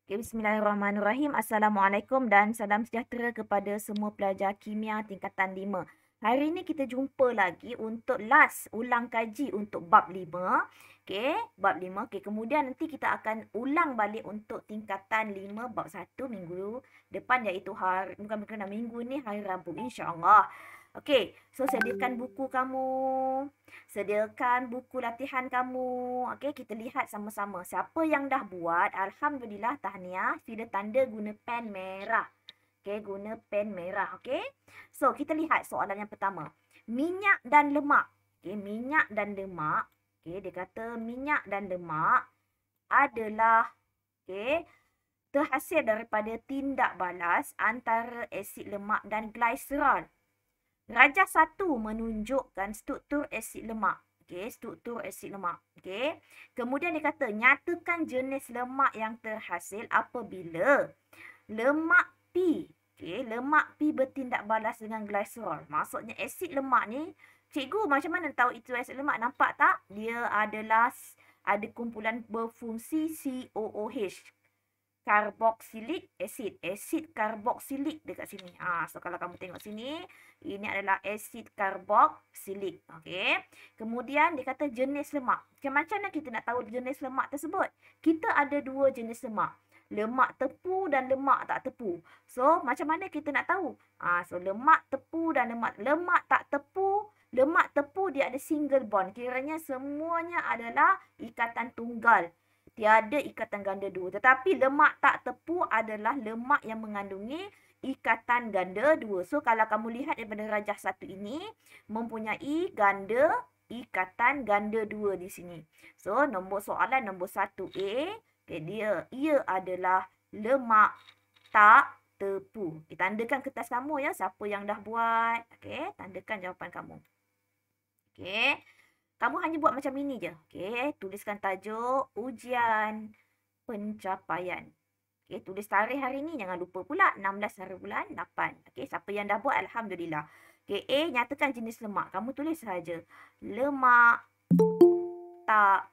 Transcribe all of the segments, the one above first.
Okay, Bismillahirrahmanirrahim. Assalamualaikum dan salam sejahtera kepada semua pelajar kimia tingkatan 5. Hari ini kita jumpa lagi untuk last ulang kaji untuk bab 5. Okay, bab 5. Okay, kemudian nanti kita akan ulang balik untuk tingkatan 5 bab 1 minggu depan iaitu bukan minggu ni hari Rabu insya-Allah. Okey, so sediakan buku kamu. Sediakan buku latihan kamu. Okey, kita lihat sama-sama. Siapa yang dah buat, alhamdulillah, tahniah. Sila tanda guna pen merah. Okey, guna pen merah. Okey. So, kita lihat soalan yang pertama. Minyak dan lemak. Okey, minyak dan lemak. Okey, dia kata minyak dan lemak adalah okey, terhasil daripada tindak balas antara asid lemak dan glycerol. Rajah 1 menunjukkan struktur asid lemak. Okey, struktur asid lemak. Okey. Kemudian dia kata nyatakan jenis lemak yang terhasil apabila lemak P. Okey, lemak P bertindak balas dengan glycerol. Maksudnya asid lemak ni, cikgu macam mana tahu itu asid lemak? Nampak tak? Dia adalah ada kumpulan berfungsi COOH. Carboxylic acid. Asid carboxylic dekat sini. So kalau kamu tengok sini, ini adalah asid carboxylic. Okey. Kemudian dia kata jenis lemak. Macam mana kita nak tahu jenis lemak tersebut? Kita ada dua jenis lemak. Lemak tepu dan lemak tak tepu. So macam mana kita nak tahu? So lemak tepu dan lemak tak tepu. Lemak tepu dia ada single bond. Kiranya semuanya adalah ikatan tunggal. Tiada ikatan ganda dua. Tetapi lemak tak tepu adalah lemak yang mengandungi ikatan ganda dua. So, kalau kamu lihat daripada rajah 1 ini, mempunyai ikatan ganda dua di sini. So, nombor soalan nombor 1A, okay, ia adalah lemak tak tepu. Okay, tandakan kertas kamu ya, siapa yang dah buat. Okay, tandakan jawapan kamu. Okay. Kamu hanya buat macam ini je. Okey, tuliskan tajuk ujian pencapaian. Okey, tulis tarikh hari ni. Jangan lupa pula 16 hari bulan 8. Okey, siapa yang dah buat alhamdulillah. Okey, A nyatakan jenis lemak. Kamu tulis saja. Lemak tak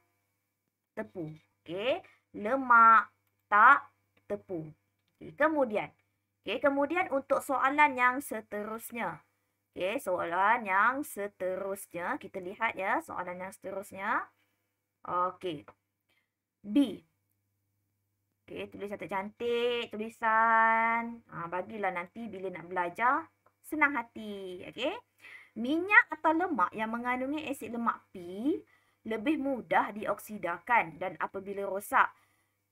tepu. Okey, lemak tak tepu. Okey, kemudian untuk soalan yang seterusnya. Okey, soalan yang seterusnya. Kita lihat ya soalan yang seterusnya. Okey. B. Okey, tulis cantik-cantik tulisan. Bagilah nanti bila nak belajar senang hati. Okey. Minyak atau lemak yang mengandungi asid lemak P lebih mudah dioksidakan dan apabila rosak.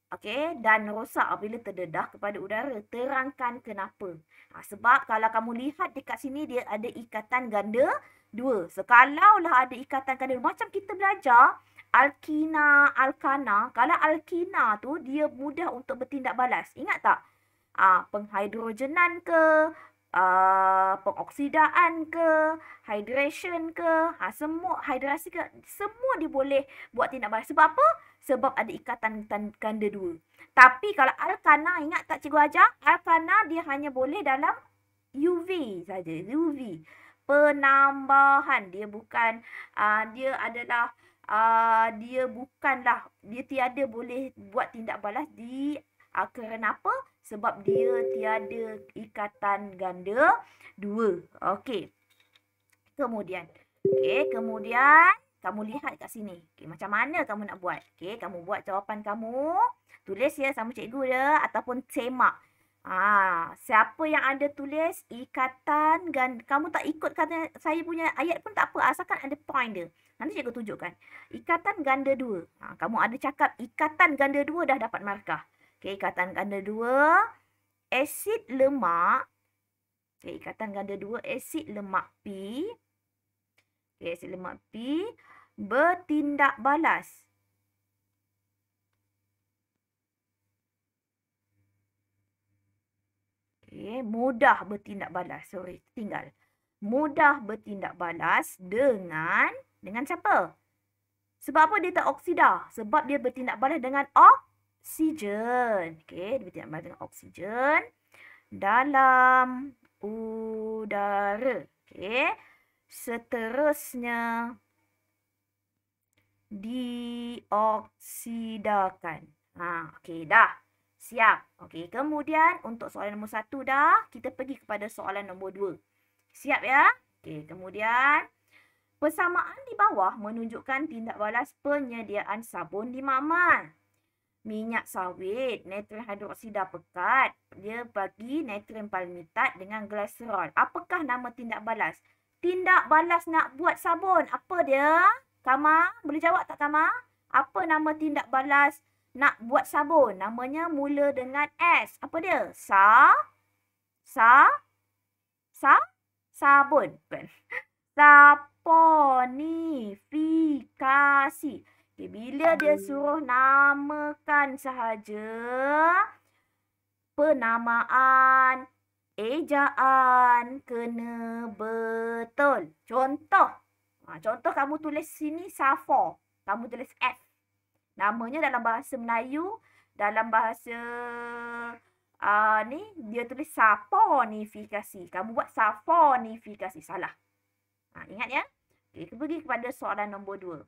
Okey, dan rosak apabila terdedah kepada udara. Terangkan kenapa. Sebab kalau kamu lihat dekat sini dia ada ikatan ganda dua. So, kalaulah ada ikatan ganda dua, macam kita belajar alkina, alkana. Kalau alkina tu dia mudah untuk bertindak balas. Ingat tak? Penghidrogenan ke, pengoksidaan ke, hydration ke, semua hidrasi ke, semua dia boleh buat tindak balas. Sebab apa? Sebab ada ikatan ganda dua. Tapi kalau alkana, ingat tak cikgu ajar? Alkana dia hanya boleh dalam UV saja. UV. Penambahan. Dia bukan, dia adalah, dia tiada boleh buat tindak balas di kerana apa? Sebab dia tiada ikatan ganda dua. Okey. Kemudian kamu lihat kat sini. Okey, macam mana kamu nak buat? Okey, kamu buat jawapan kamu. Tulis ya sama cikgu dia ataupun semak. Siapa yang ada tulis ikatan ganda, kamu tak ikut kata saya punya ayat pun tak apa, asalkan ada point dia. Nanti cikgu tunjukkan. Ikatan ganda dua. Kamu ada cakap ikatan ganda dua dah dapat markah. Okey, ikatan ganda dua, asid lemak. Okey, ikatan ganda dua, asid lemak P. Okey, asid lemak P bertindak balas. Okey, mudah bertindak balas. Sorry, tinggal. Mudah bertindak balas dengan siapa? Sebab apa dia tak oksida? Sebab dia bertindak balas dengan oksigen. Okey, dia bertindak balas dengan oksigen dalam udara. Okey. Seterusnya dioksidakan. Okey dah. Siap. Okey, kemudian untuk soalan nombor 1 dah, kita pergi kepada soalan nombor 2. Siap ya? Okey, kemudian persamaan di bawah menunjukkan tindak balas penyediaan sabun di makmal. Minyak sawit, natrium hidroksida pekat, dia bagi natrium palmitat dengan glycerol. Apakah nama tindak balas? Tindak balas nak buat sabun. Apa dia? Kama, boleh jawab tak Kama? Apa nama tindak balas nak buat sabun? Namanya mula dengan S. Apa dia? Sabun. Bukan. Saponifikasi. Okay, bila dia suruh namakan sahaja, penamaan, ejaan kena betul. Contoh. Contoh kamu tulis sini Safo. Kamu tulis F. Namanya dalam bahasa Melayu, dalam bahasa ni dia tulis saponifikasi. Kamu buat saponifikasi. Salah. Ingat ya? Okay, kita pergi kepada soalan nombor 2.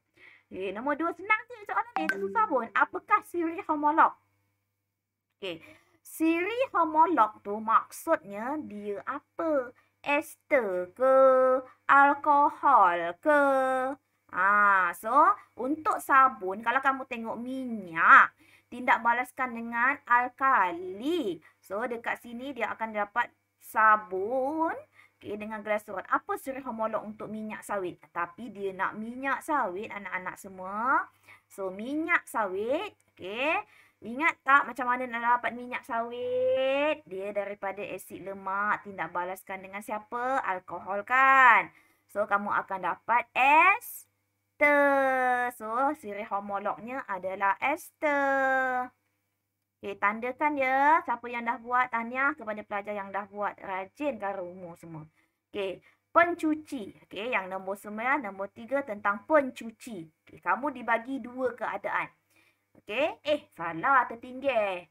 Okay, nombor 2 senang je soalan ni. Tak susah pun. Apakah siri homolog? Okay. Siri homolog tu maksudnya dia apa? Ester ke? Alkohol ke? So, untuk sabun, kalau kamu tengok minyak, tindak balaskan dengan alkali. So, dekat sini dia akan dapat sabun. Okay, dengan glycerol. Apa siri homolog untuk minyak sawit? Tapi dia nak minyak sawit, anak-anak semua. So, minyak sawit. Okay. Ingat tak macam mana nak dapat minyak sawit? Dia daripada asid lemak. Tindak balaskan dengan siapa? Alkohol kan? So, kamu akan dapat ester. So, siri homolognya adalah ester. Okay, tandakan ya. Siapa yang dah buat, tahniah kepada pelajar yang dah buat. Rajin kan rumus semua. Okay, pencuci. Okay, yang nombor 9, nombor 3 tentang pencuci. Okay, kamu dibagi 2 keadaan. Okay, salah, tertinggal.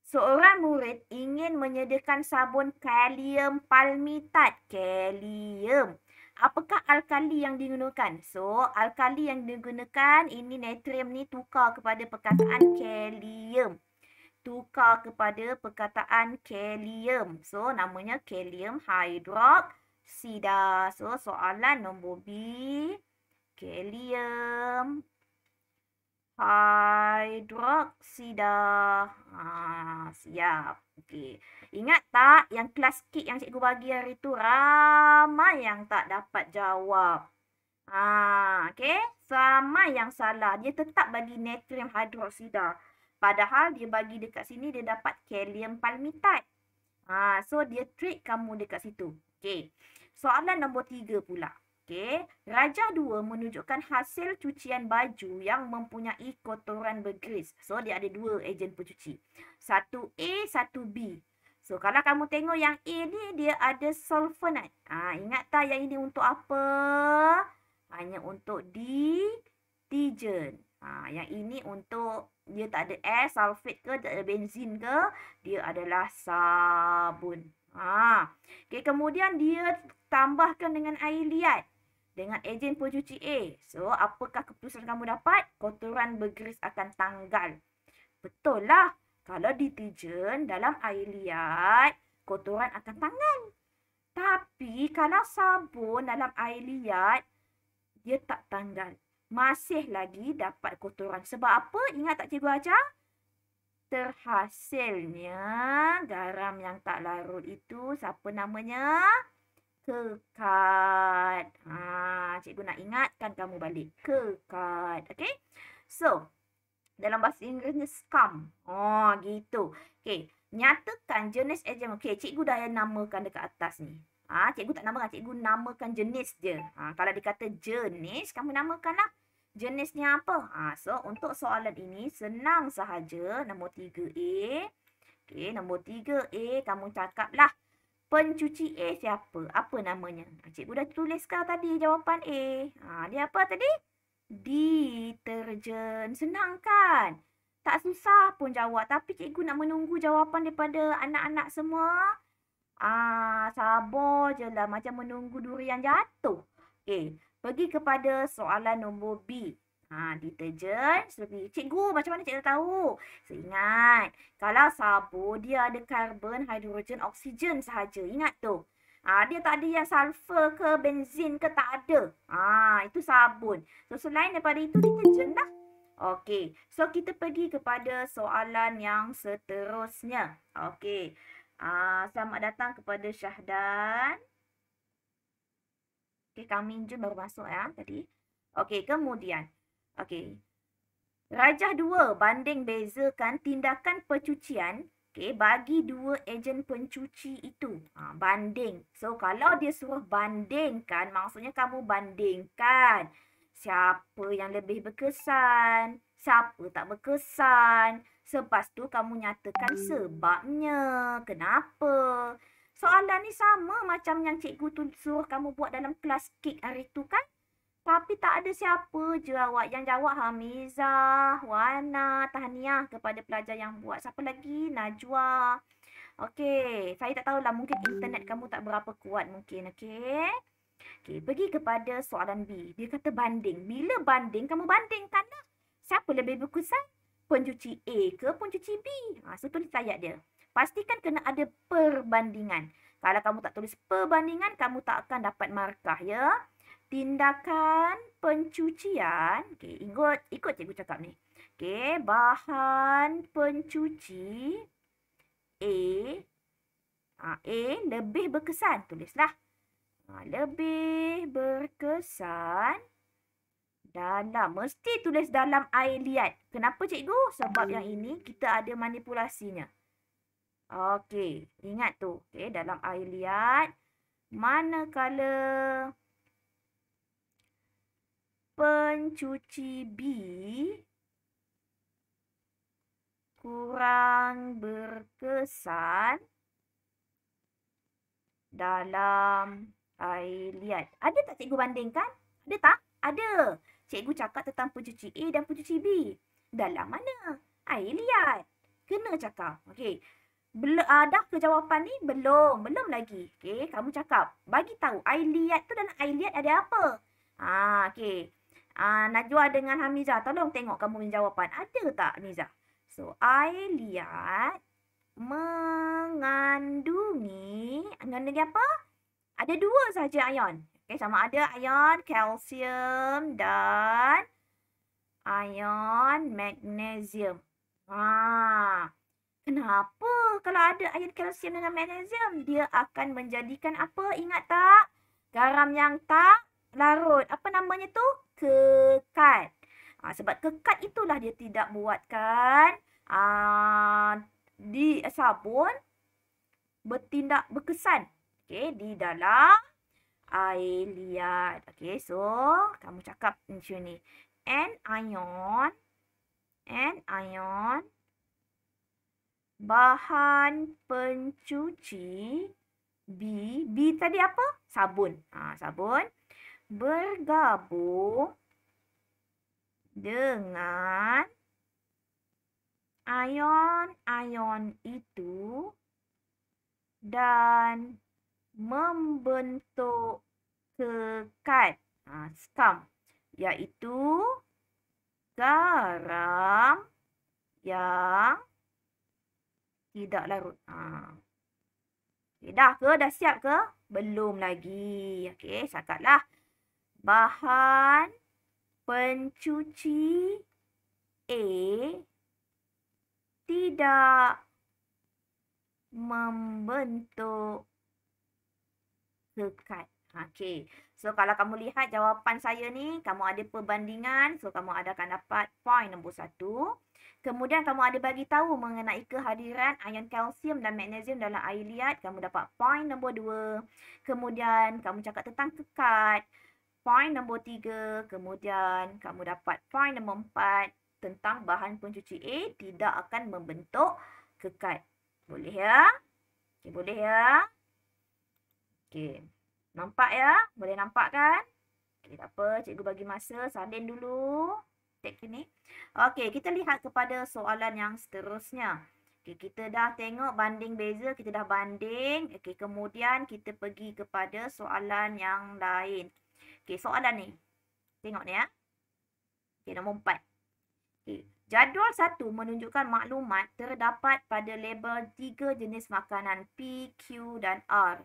Seorang murid ingin menyediakan sabun kalium palmitat. Kalium. Apakah alkali yang digunakan? So, alkali yang digunakan, ini natrium ni tukar kepada perkataan kalium. Tukar kepada perkataan kalium. So, namanya kalium hidroksida. So, soalan nombor B. Kalium hidroksida. Siap. Okey. Ingat tak yang kelas kit yang cikgu bagi hari tu ramai yang tak dapat jawab. Okey. Ramai yang salah. Dia tetap bagi natrium hidroksida. Padahal dia bagi dekat sini dia dapat kalium palmitat. So dia trick kamu dekat situ. Okey. Soalan nombor 3 pula. Okey. Rajah 2 menunjukkan hasil cucian baju yang mempunyai kotoran bergris. So dia ada 2 ejen pencuci. Satu A, satu B. So kalau kamu tengok yang A ni dia ada sulfonat. Ingat tak yang ini untuk apa? Hanya untuk deterjen. Yang ini untuk dia tak ada air, sulfate ke, tak ada benzin ke, dia adalah sabun. Okay, kemudian dia tambahkan dengan air liat dengan ejen pencuci A. So, apakah keputusan kamu dapat? Kotoran bergris akan tanggal. Betul lah. Kalau deterjen dalam air liat, kotoran akan tanggal. Tapi kalau sabun dalam air liat, dia tak tanggal. Masih lagi dapat kotoran. Sebab apa? Ingat tak cikgu ajar? Terhasilnya garam yang tak larut itu siapa namanya? Kekat. Cikgu nak ingatkan kamu balik. Kekat. Okay? So, dalam bahasa Inggerisnya scum. Gitu. Okay. Nyatakan jenis ejen. Okay, cikgu dah namakan dekat atas ni. Cikgu tak namakan. Cikgu namakan jenis je. Kalau dikata jenis, kamu namakanlah. Jenisnya apa? So, untuk soalan ini, senang sahaja. Nombor 3A. Okay, nombor 3A, kamu cakaplah. Pencuci A siapa? Apa namanya? Cikgu dah tuliskan tadi jawapan A. Dia apa tadi? Deterjen. Senang kan? Tak susah pun jawab. Tapi cikgu nak menunggu jawapan daripada anak-anak semua. Sabar je lah. Macam menunggu durian jatuh. Okay. Pergi kepada soalan nombor B. Deterjen lebih. Cikgu, macam mana cikgu tahu? Ingat, kalau sabun dia ada karbon, hidrogen, oksigen sahaja. Ingat tu. Dia tak ada yang sulfur ke benzin ke, tak ada. Itu sabun. So selain daripada itu deterjen dah. Okey. So kita pergi kepada soalan yang seterusnya. Okey. Selamat datang kepada Syahdan. Okey, Kang Jun baru masuk ya tadi. Okey, kemudian. Okey. Rajah 2 banding bezakan tindakan pencucian bagi dua ejen pencuci itu. Banding. So, kalau dia suruh bandingkan, maksudnya kamu bandingkan siapa yang lebih berkesan, siapa tak berkesan. Lepas tu kamu nyatakan sebabnya. Kenapa? Soalan ni sama macam yang cikgu tu suruh kamu buat dalam kelas KIK hari tu kan? Tapi tak ada siapa je awak yang jawab. Hamizah, Wana, Tahniah kepada pelajar yang buat. Siapa lagi? Najwa. Okey, saya tak tahulah, mungkin internet kamu tak berapa kuat mungkin. Okey. Okey, pergi kepada soalan B. Dia kata banding. Bila banding, kamu bandingkanlah. Siapa lebih berkesan? Pencuci A ke pencuci B? So tulis ayat dia. Pastikan kena ada perbandingan. Kalau kamu tak tulis perbandingan, kamu tak akan dapat markah ya. Tindakan pencucian, ikut cikgu cakap ni. Bahan pencuci A lebih berkesan, tulislah. Lebih berkesan dalam, mesti tulis dalam air liat. Kenapa cikgu? Sebab yang ini kita ada manipulasinya. Okey, ingat tu. Dalam air liat, manakala pencuci B kurang berkesan dalam air liat. Ada tak cikgu bandingkan? Ada tak? Ada. Cikgu cakap tentang pencuci A dan pencuci B. Dalam mana? Air liat. Kena cakap. Okey. Dah ke jawapan ni? Belum. Belum lagi. Okey, kamu cakap. Bagi tahu air liat tu, dalam air liat ada apa? Okey. Najwa dengan Hamizah, tolong tengok kamu punya jawapan. Ada tak, Hamizah? So, air liat mengandungi apa? Ada dua saja ion. Sama ada ion kalsium dan ion magnesium. Kenapa kalau ada ion kalsium dengan magnesium? Dia akan menjadikan apa? Ingat tak? Garam yang tak larut. Apa namanya tu? Kekat. Sebab kekat itulah dia tidak buatkan di sabun bertindak berkesan. Di dalam air liat. So kamu cakap macam ni. Anion bahan pencuci B tadi apa? Sabun. Sabun bergabung dengan ion-ion itu dan membentuk kekat, scum, iaitu garam yang tidak larut. Dah ke? Dah siap ke? Belum lagi. Cakaplah. Bahan pencuci A tidak membentuk kekat. So kalau kamu lihat jawapan saya ni, kamu ada perbandingan. So kamu akan dapat point nombor 1. Kemudian kamu ada bagi tahu mengenai kehadiran ion kalsium dan magnesium dalam air liat. Kamu dapat point nombor 2. Kemudian kamu cakap tentang kekat. Point nombor 3. Kemudian kamu dapat point nombor 4. Tentang bahan pencuci A tidak akan membentuk kekat. Boleh ya? Boleh ya? Nampak ya? Boleh nampak kan? Tak apa. Cikgu bagi masa. Salin dulu. Teknik. Kita lihat kepada soalan yang seterusnya. Kita dah tengok banding beza. Kita dah banding. Kemudian kita pergi kepada soalan yang lain. Soalan ni. Tengok ni ya. Okey, nombor 4. Okey. Jadual 1 menunjukkan maklumat terdapat pada label 3 jenis makanan P, Q dan R.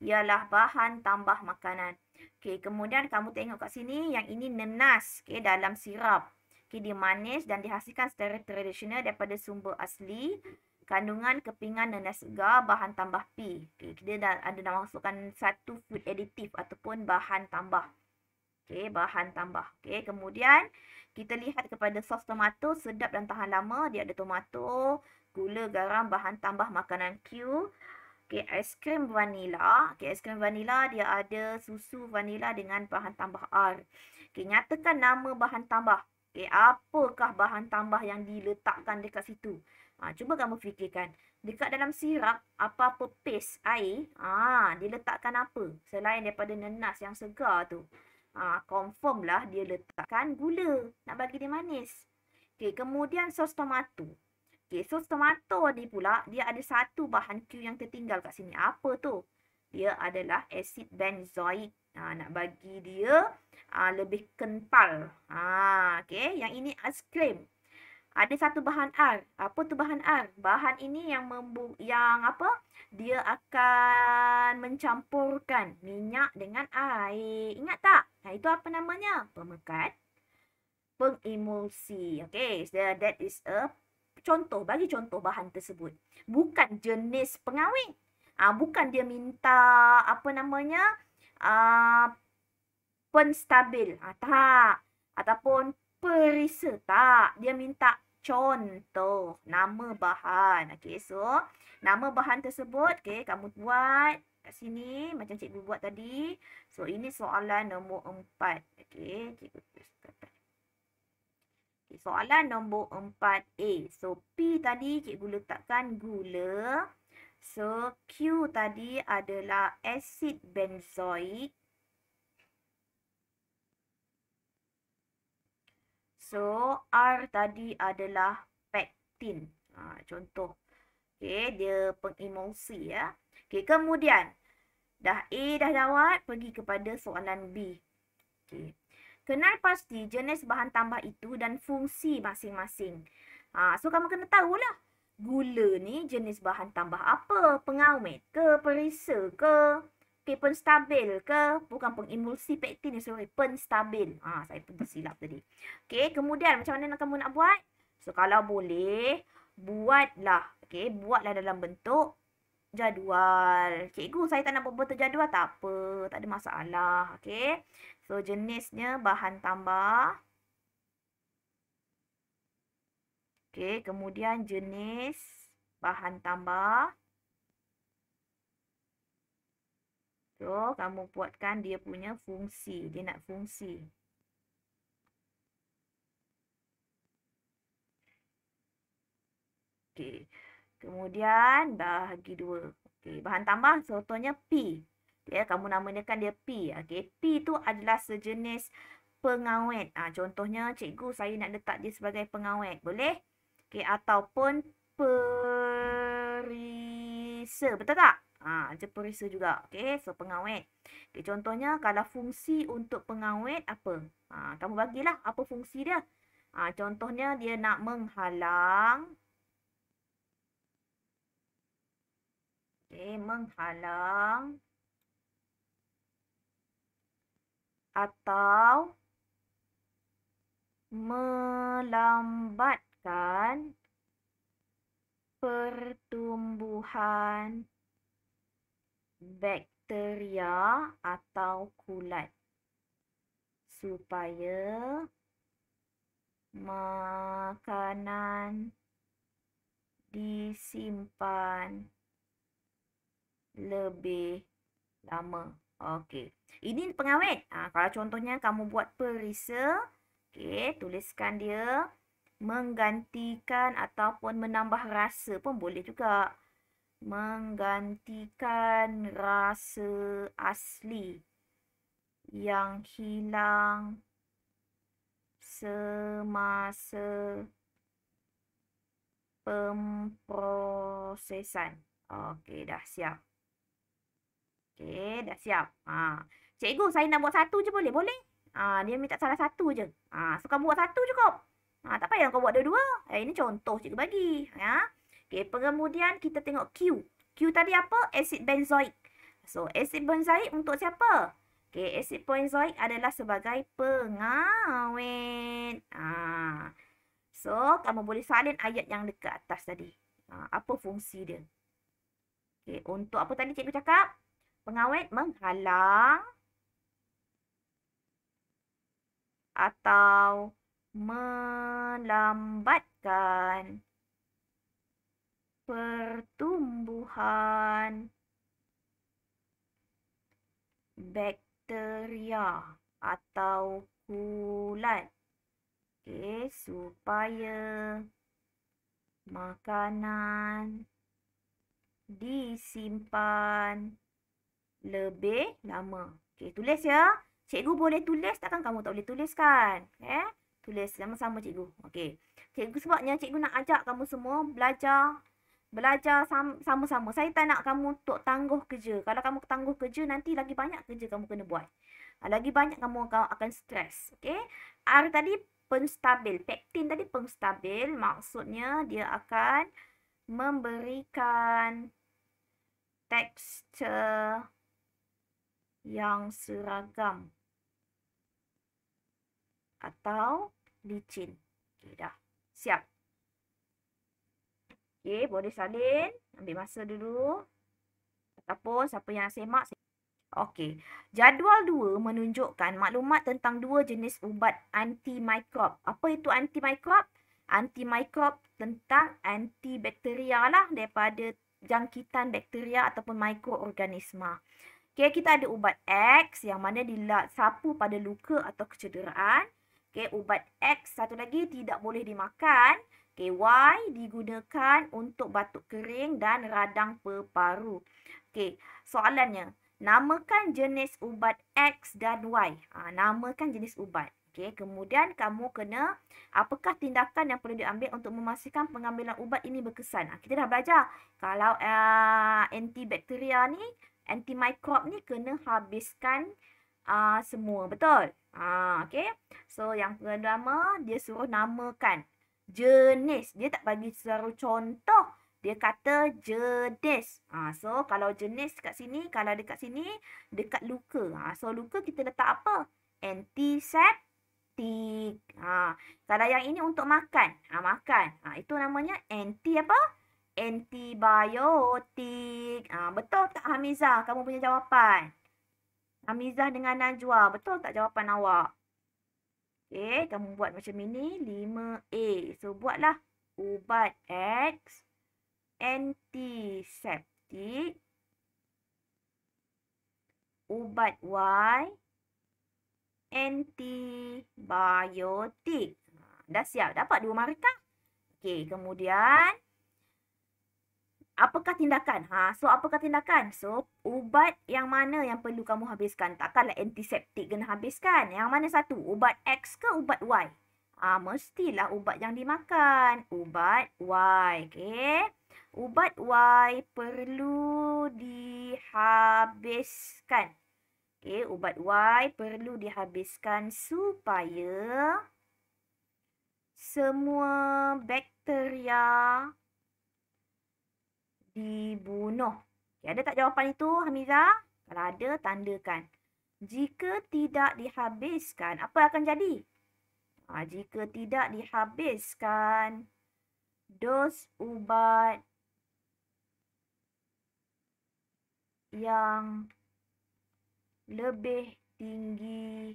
Ialah bahan tambah makanan. Okey, kemudian kamu tengok kat sini yang ini nenas, okey, dalam sirap. Okey, dia manis dan dihasilkan secara tradisional daripada sumber asli. Kandungan kepingan nenas segar, bahan tambah P. Okey, dia dah ada nak masukkan satu food additive ataupun bahan tambah. Okey, bahan tambah. Okey, kemudian kita lihat kepada sos tomato, sedap dan tahan lama. Dia ada tomato, gula, garam, bahan tambah makanan Q. Okey, aiskrim vanila. Okey, aiskrim vanila dia ada susu vanila dengan bahan tambah R. Okey, nyatakan nama bahan tambah. Okey, apakah bahan tambah yang diletakkan dekat situ? Cuba kamu fikirkan. Dekat dalam sirap, apa-apa paste air, diletakkan apa? Selain daripada nenas yang segar tu. Confirm lah dia letakkan gula. Nak bagi dia manis. Okey, kemudian sos tomato. Okey, sos tomato ni pula, dia ada satu bahan Q yang tertinggal kat sini. Apa tu? Dia adalah asid benzoik. Nak bagi dia lebih kental. Okey, yang ini aiskrim. Ada satu bahan R. Apa tu bahan R? Bahan ini yang dia akan mencampurkan minyak dengan air. Ingat tak? Itu apa namanya? Pemekat pengemulsi. Okay, so that is a contoh. Bagi contoh bahan tersebut. Bukan jenis pengawet. Bukan dia minta penstabil. Tak. Ataupun perisa. Tak. Dia minta contoh. Nama bahan. Okay, so nama bahan tersebut. Okay, kamu buat kat sini. Macam cikgu buat tadi. So, ini soalan nombor 4. Okay, cikgu tuliskan. Okay, soalan nombor 4A. So, P tadi cikgu letakkan gula. So, Q tadi adalah asid benzoik. So, R tadi adalah pektin. Contoh. Okay, dia pengemulsi ya. Okay, kemudian. Dah A dah jawab, pergi kepada soalan B. Okay. Kenal pasti jenis bahan tambah itu dan fungsi masing-masing. So, kamu kena tahulah. Gula ni jenis bahan tambah apa? Pengawet ke? Perisa ke? Okay, penstabil ke? Bukan pengemulsi pektin ni, sorry. Penstabil. Saya pun tersilap tadi. Okay, kemudian macam mana kamu nak buat? So, kalau boleh, buatlah. Okay, buatlah dalam bentuk jadual. Cikgu, saya tak nak buat bentuk jadual. Tak apa. Tak ada masalah. Okay. So, jenisnya bahan tambah. Okay, kemudian jenis bahan tambah. So, kamu buatkan dia punya fungsi. Dia nak fungsi. Okay. Kemudian, bahagi 2. Okay. Bahan tambah, contohnya P. Okay, kamu namakan dia P. Okay. P tu adalah sejenis pengawet. Contohnya, cikgu saya nak letak dia sebagai pengawet. Boleh? Okay. Ataupun perisa. Betul tak? Macam perisa juga. Okay. So, pengawet. Okay. Contohnya, kalau fungsi untuk pengawet apa? Kamu bagilah apa fungsi dia. Contohnya, dia nak menghalang. Okay. Menghalang. Atau melambatkan pertumbuhan bakteria atau kulat supaya makanan disimpan lebih lama. Okey. Ini pengawet. Kalau contohnya kamu buat perisa, okey, tuliskan dia menggantikan ataupun menambah rasa pun boleh juga. Menggantikan rasa asli yang hilang semasa pemprosesan. Okey, dah siap. Okey, dah siap. Cikgu, saya nak buat satu je boleh? Boleh? Dia minta salah satu je. So kamu buat satu cukup. Tak payah kau buat dua-dua. Ini contoh cikgu bagi. Okey, kemudian kita tengok Q. Q tadi apa? Asid benzoik. So, asid benzoik untuk siapa? Okey, asid benzoik adalah sebagai pengawet. So, kamu boleh salin ayat yang dekat atas tadi. Apa fungsi dia? Okey, untuk apa tadi cikgu cakap? Pengawet menghalang atau melambatkan pertumbuhan bakteria atau kulat. Okey, supaya makanan disimpan lebih lama. Okey, tulis ya. Cikgu boleh tulis, takkan kamu tak boleh tuliskan? Tulis sama-sama cikgu. Okey. Cikgu sebabnya cikgu nak ajak kamu semua belajar sama-sama. Saya tak nak kamu untuk tangguh kerja. Kalau kamu tangguh kerja, nanti lagi banyak kerja kamu kena buat. Lagi banyak kamu akan stres. Okey. R tadi penstabil. Pektin tadi penstabil. Maksudnya dia akan memberikan tekstur yang seragam atau licin. Okey, dah. Siap. Okey, boleh salin. Ambil masa dulu. Ataupun siapa yang semak. Okey. Jadual 2 menunjukkan maklumat tentang dua jenis ubat antimikrob. Apa itu antimikrob? Antimikrob tentang antibakteria lah daripada jangkitan bakteria ataupun mikroorganisma. Okey, kita ada ubat X yang mana disapu pada luka atau kecederaan. Okey, ubat X satu lagi tidak boleh dimakan. Okey, Y digunakan untuk batuk kering dan radang peparu. Okey, soalannya, namakan jenis ubat X dan Y. Namakan jenis ubat. Okey, kemudian kamu kena, apakah tindakan yang perlu diambil untuk memastikan pengambilan ubat ini berkesan. Kita dah belajar. Kalau antibakteria ni, antimikrob ni kena habiskan semua. Betul? Okey. So, yang pertama, dia suruh namakan jenis. Dia tak bagi secara contoh. Dia kata jenis. So, kalau jenis kat sini, kalau dekat sini, dekat luka. So, luka kita letak apa? Antiseptik. Kalau yang ini untuk makan. Makan. Itu namanya anti apa? Antibiotik. Betul tak Hamizah? Kamu punya jawapan. Hamizah dengan Najwa. Betul tak jawapan awak? Okey, kamu buat macam ini. 5A. So, buatlah ubat X. Antiseptik. Ubat Y. Antibiotik. Dah siap. Dapat 2 markah. Okey, kemudian apakah tindakan? So, apakah tindakan? So, ubat yang mana yang perlu kamu habiskan? Takkanlah antiseptik kena habiskan. Yang mana satu? Ubat X ke ubat Y? Mestilah ubat yang dimakan. Ubat Y. Okey. Ubat Y perlu dihabiskan. Okey, ubat Y perlu dihabiskan supaya semua bakteria dibunuh. Okay, ada tak jawapan itu, Hamizah? Kalau ada, tandakan. Jika tidak dihabiskan, apa akan jadi? Jika tidak dihabiskan dos ubat yang lebih tinggi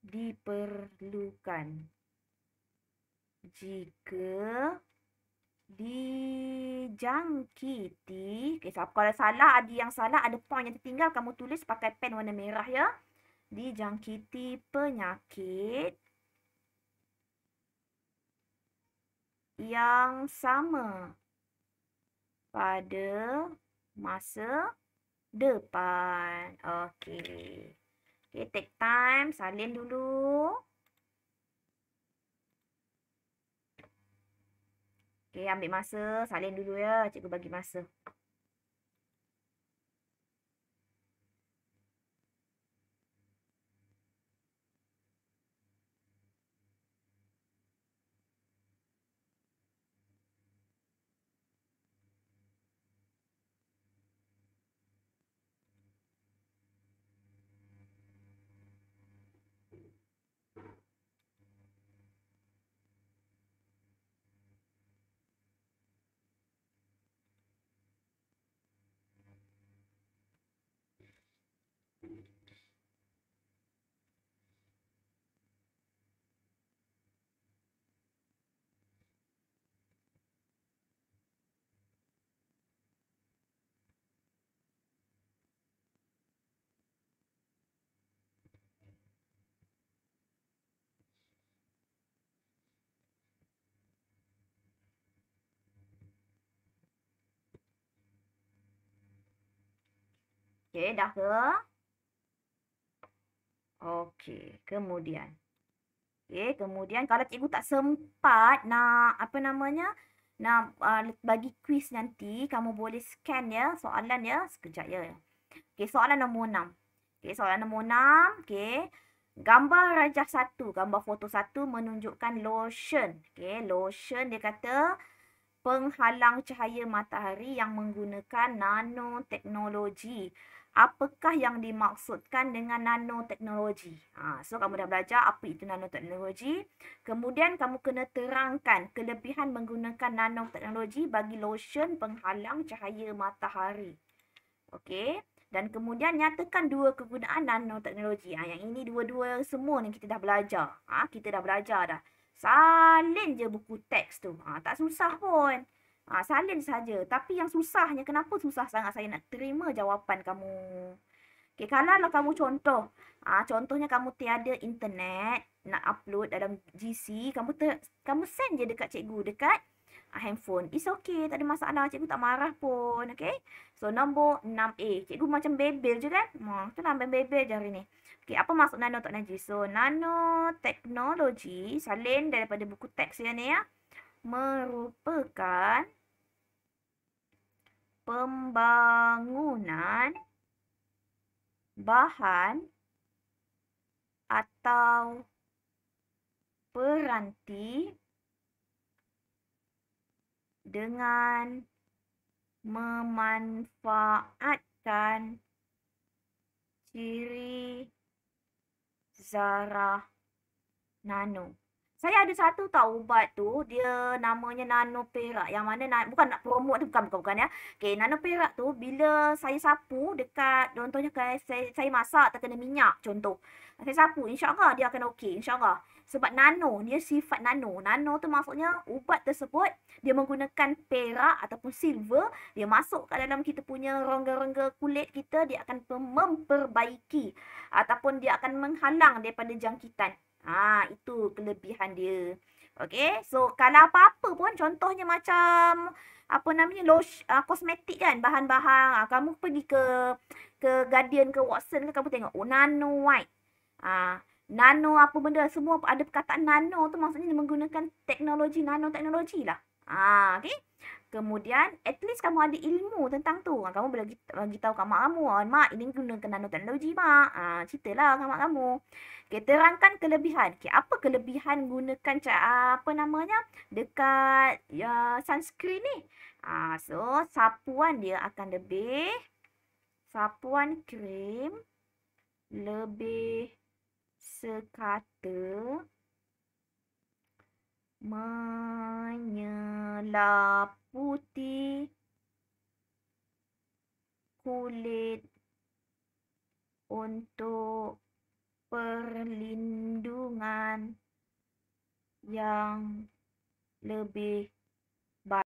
diperlukan. Jika dijangkiti. Okay, so kalau salah, ada yang salah, ada point yang tertinggal, kamu tulis pakai pen warna merah ya. Dijangkiti penyakit yang sama pada masa depan. Okey. Okay, take time, salin dulu. Okay, ambil masa, salin dulu ya. Cikgu bagi masa. Okey, dah ke? Okey, kemudian. Okey, kemudian kalau cikgu tak sempat nak, apa namanya, nak bagi kuis nanti, kamu boleh scan ya soalan ya. Sekejap ya. Okey, soalan nombor 6. Okey, soalan nombor 6. Okey. Gambar rajah satu, gambar foto satu menunjukkan lotion. Okey, lotion dia kata penghalang cahaya matahari yang menggunakan nanoteknologi. Apakah yang dimaksudkan dengan nanoteknologi? So, kamu dah belajar apa itu nanoteknologi. Kemudian, kamu kena terangkan kelebihan menggunakan nanoteknologi bagi lotion penghalang cahaya matahari. Okey. Dan kemudian nyatakan dua kegunaan nanoteknologi. Yang ini dua-dua semua ni kita dah belajar. Kita dah belajar dah. Salin je buku teks tu. Tak susah pun. Salin saja. Tapi yang susahnya, kenapa susah sangat saya nak terima jawapan kamu? Okay, kalau kamu contoh. Contohnya kamu tiada internet, nak upload dalam GC, kamu send je dekat cikgu, dekat handphone. It's okay, tak ada masalah. Cikgu tak marah pun. Okay. So, nombor 6A. Cikgu macam bebel je kan? Itulah bebel je hari ni. Okay, apa maksud nanoteknologi? So, nanoteknologi, salin daripada buku teks dia ni ya, merupakan pembangunan bahan atau peranti dengan memanfaatkan ciri zarah nano. Saya ada satu tahu ubat tu, dia namanya nano perak. Yang mana, bukan nak promote dia, bukan ya. Okay, nano perak tu bila saya sapu dekat, contohnya saya masak terkena minyak contoh. Saya sapu, insyaAllah dia akan okey, insyaAllah. Sebab nano, dia sifat nano. Nano tu maksudnya ubat tersebut, dia menggunakan perak ataupun silver, dia masuk kat dalam kita punya rongga-rongga kulit kita, dia akan memperbaiki ataupun dia akan menghalang daripada jangkitan. Itu kelebihan dia. Okay, so kalau apa-apa pun, contohnya macam apa namanya, kosmetik kan, bahan-bahan, kamu pergi ke Guardian ke Watson ke, kamu tengok nano white. Nano apa benda, semua ada perkataan nano tu maksudnya dia menggunakan teknologi, nanoteknologi lah. Okay. Kemudian, at least kamu ada ilmu tentang tu. Kamu boleh bagi tahu kat mak kamu. Mak, ini gunakan nanoteknologi, mak. Ceritalah kat mak kamu. Okay, terangkan kelebihan. Okay, apa kelebihan gunakan apa namanya, dekat sunscreen ni? So, sapuan dia akan lebih, sapuan krim lebih sekata menyelaputi kulit untuk perlindungan yang lebih